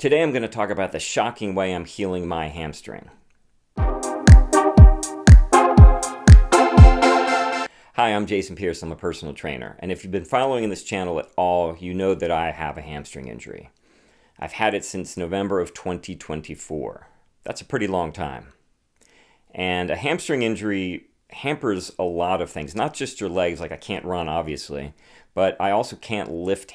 Today I'm going to talk about the shocking way I'm healing my hamstring. Hi, I'm Jason Pierce. I'm a personal trainer. And if you've been following this channel at all, you know that I have a hamstring injury. I've had it since November of 2024. That's a pretty long time. And a hamstring injury hampers a lot of things, not just your legs, like I can't run, obviously, but I also can't lift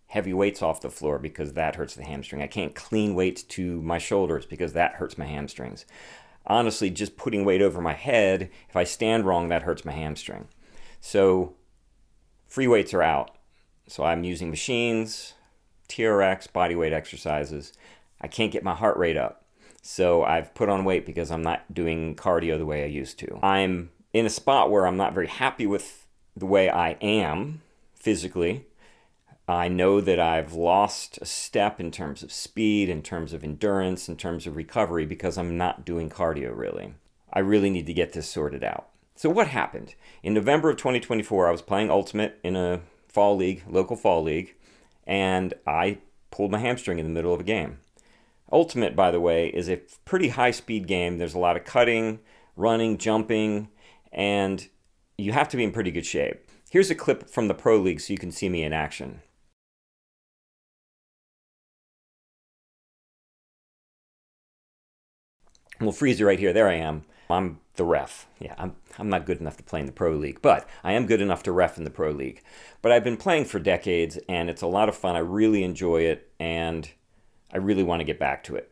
heavy weights off the floor because that hurts the hamstring. I can't clean weights to my shoulders because that hurts my hamstrings. Honestly, just putting weight over my head, if I stand wrong, that hurts my hamstring. So free weights are out. So I'm using machines, TRX, body weight exercises. I can't get my heart rate up. So I've put on weight because I'm not doing cardio the way I used to. I'm in a spot where I'm not very happy with the way I am physically. I know that I've lost a step in terms of speed, in terms of endurance, in terms of recovery because I'm not doing cardio really. I really need to get this sorted out. So what happened? In November of 2024, I was playing Ultimate in a fall league, local fall league, and I pulled my hamstring in the middle of a game. Ultimate, by the way, is a pretty high-speed game. There's a lot of cutting, running, jumping, and you have to be in pretty good shape. Here's a clip from the Pro League so you can see me in action. We'll freeze you right here. There I am. I'm the ref. Yeah, I'm not good enough to play in the Pro League, but I am good enough to ref in the Pro League. But I've been playing for decades, and it's a lot of fun. I really enjoy it, and I really want to get back to it.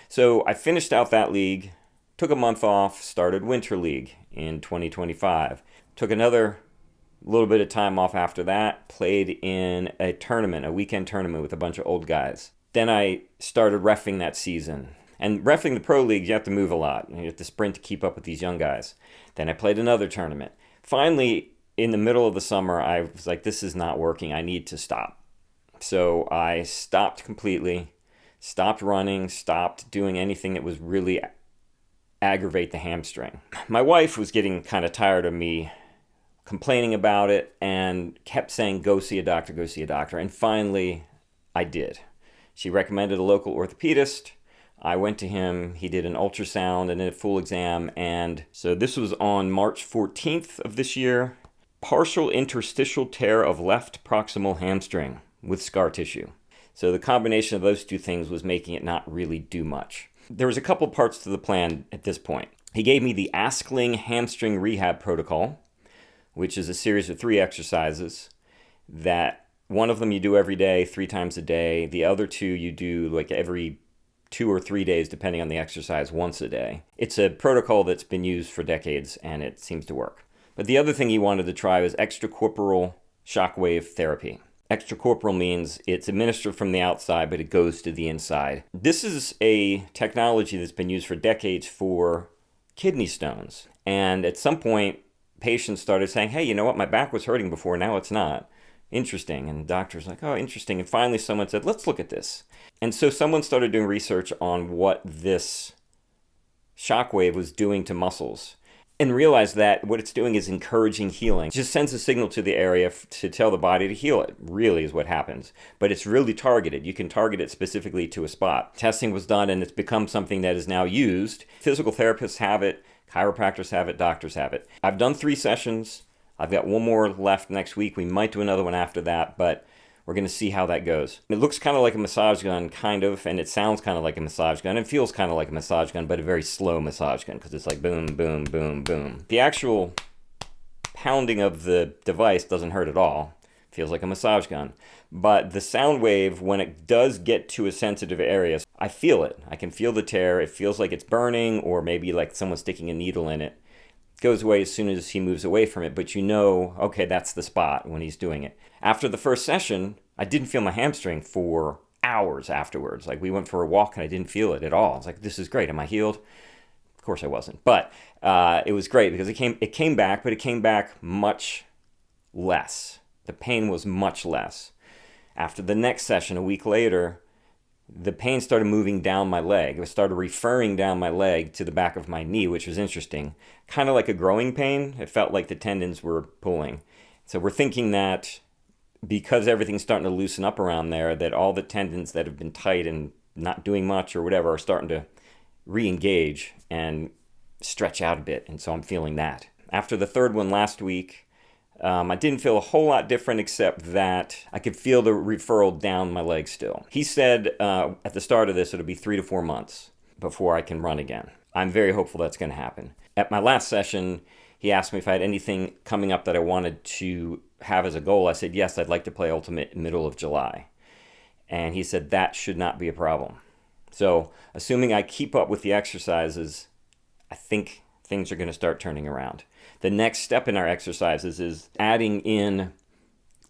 So I finished out that league, took a month off, started Winter League in 2025. Took another little bit of time off after that, played in a tournament, a weekend tournament with a bunch of old guys. Then I started reffing that season. And reffing the Pro League, you have to move a lot. You have to sprint to keep up with these young guys. Then I played another tournament. Finally, in the middle of the summer, I was like, this is not working. I need to stop. So I stopped completely, stopped running, stopped doing anything that was really aggravate the hamstring. My wife was getting kind of tired of me complaining about it and kept saying, go see a doctor, go see a doctor. And finally, I did. She recommended a local orthopedist. I went to him, he did an ultrasound and then a full exam, and so this was on March 14th of this year. Partial interstitial tear of left proximal hamstring with scar tissue. So the combination of those two things was making it not really do much. There was a couple parts to the plan at this point. He gave me the Askling hamstring rehab protocol, which is a series of 3 exercises that one of them you do every day, 3 times a day. The other 2 you do like every 2 or 3 days, depending on the exercise, once a day. It's a protocol that's been used for decades, and it seems to work. But the other thing he wanted to try was extracorporeal shockwave therapy. Extracorporeal means it's administered from the outside, but it goes to the inside. This is a technology that's been used for decades for kidney stones. And at some point, patients started saying, hey, you know what, my back was hurting before, now it's not. Interesting. And the doctor's like, oh, interesting. And finally someone said, let's look at this. And so someone started doing research on what this shockwave was doing to muscles and realized that what it's doing is encouraging healing. It just sends a signal to the area to tell the body to heal it, really is what happens. But it's really targeted. You can target it specifically to a spot. Testing was done and it's become something that is now used. Physical therapists have it, chiropractors have it, doctors have it. I've done 3 sessions. I've got 1 more left next week. We might do another one after that, but we're going to see how that goes. It looks kind of like a massage gun, kind of, and it sounds kind of like a massage gun. It feels kind of like a massage gun, but a very slow massage gun because it's like boom, boom, boom, boom. The actual pounding of the device doesn't hurt at all. It feels like a massage gun. But the sound wave, when it does get to a sensitive area, I feel it. I can feel the tear. It feels like it's burning or maybe like someone's sticking a needle in it. Goes away as soon as he moves away from it, but you know, okay, that's the spot when he's doing it. After the first session, I didn't feel my hamstring for hours afterwards. Like we went for a walk and I didn't feel it at all. I was like, this is great. Am I healed? Of course I wasn't, but it was great because it came back, but it came back much less. The pain was much less. After the next session, a week later, the pain started moving down my leg. It started referring down my leg to the back of my knee, which was interesting. Kind of like a growing pain. It felt like the tendons were pulling. So we're thinking that because everything's starting to loosen up around there, that all the tendons that have been tight and not doing much or whatever are starting to re-engage and stretch out a bit. And so I'm feeling that. After the third one last week, I didn't feel a whole lot different, except that I could feel the referral down my leg still. He said at the start of this, it'll be 3 to 4 months before I can run again. I'm very hopeful that's going to happen. At my last session, he asked me if I had anything coming up that I wanted to have as a goal. I said, yes, I'd like to play Ultimate middle of July. And he said that should not be a problem. So assuming I keep up with the exercises, I think things are going to start turning around. The next step in our exercises is adding in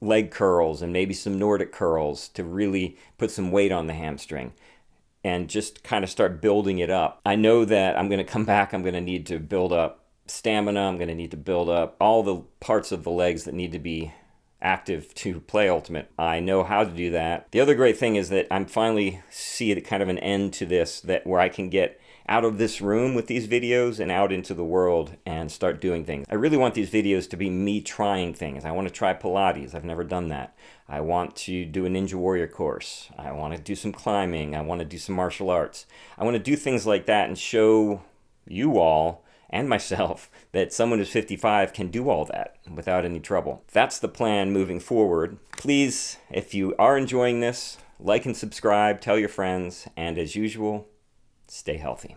leg curls and maybe some Nordic curls to really put some weight on the hamstring and just kind of start building it up. I know that I'm going to come back. I'm going to need to build up stamina. I'm going to need to build up all the parts of the legs that need to be active to play Ultimate. I know how to do that. The other great thing is that I'm finally seeing kind of an end to this, that where I can get out of this room with these videos and out into the world and start doing things. I really want these videos to be me trying things. I want to try Pilates. I've never done that. I want to do a Ninja Warrior course. I want to do some climbing. I want to do some martial arts. I want to do things like that and show you all and myself that someone who's 55 can do all that without any trouble. That's the plan moving forward. Please, if you are enjoying this, like and subscribe, tell your friends, and as usual, stay healthy.